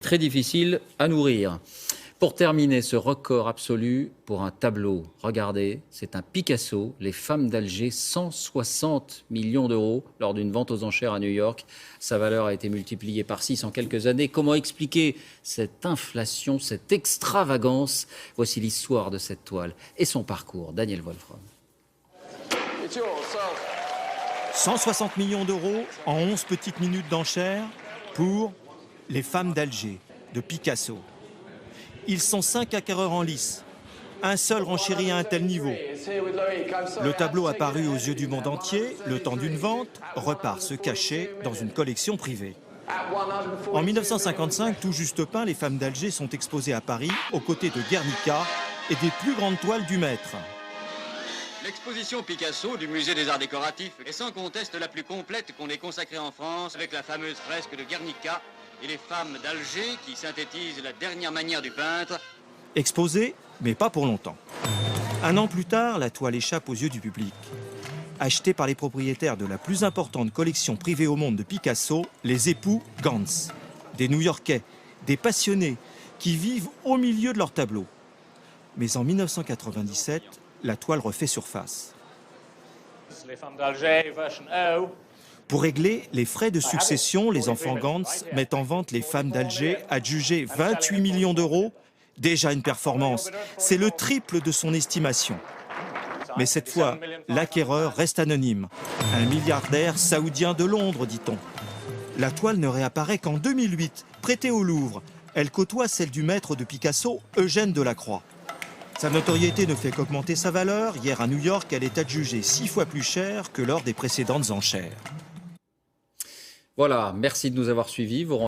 très difficile à nourrir. Pour terminer, ce record absolu pour un tableau. Regardez, c'est un Picasso, Les femmes d'Alger, 160 millions d'euros lors d'une vente aux enchères à New York. Sa valeur a été multipliée par 6 en quelques années. Comment expliquer cette inflation, cette extravagance? Voici l'histoire de cette toile et son parcours. Daniel Wolfram. 160 millions d'euros en 11 petites minutes d'enchères pour Les femmes d'Alger de Picasso. Ils sont 5 acquéreurs en lice. Un seul renchérit à un tel niveau. Le tableau apparu aux yeux du monde entier, le temps d'une vente, repart se cacher dans une collection privée. En 1955, tout juste peint, Les femmes d'Alger sont exposées à Paris, aux côtés de Guernica et des plus grandes toiles du maître. L'exposition Picasso du musée des arts décoratifs est sans conteste la plus complète qu'on ait consacrée en France, avec la fameuse fresque de Guernica et les femmes d'Alger qui synthétisent la dernière manière du peintre. Exposée, mais pas pour longtemps. Un an plus tard, la toile échappe aux yeux du public. Achetée par les propriétaires de la plus importante collection privée au monde de Picasso, les époux Gans. Des New-Yorkais, des passionnés qui vivent au milieu de leur tableau. Mais en 1997, la toile refait surface. Les femmes d'Alger, version O. Pour régler les frais de succession, les enfants Gantz mettent en vente Les femmes d'Alger, adjugées 28 millions d'euros. Déjà une performance, c'est le triple de son estimation. Mais cette fois, l'acquéreur reste anonyme. Un milliardaire saoudien de Londres, dit-on. La toile ne réapparaît qu'en 2008, prêtée au Louvre. Elle côtoie celle du maître de Picasso, Eugène Delacroix. Sa notoriété ne fait qu'augmenter sa valeur. Hier à New York, elle est adjugée 6 fois plus cher que lors des précédentes enchères. Voilà, merci de nous avoir suivis. Vous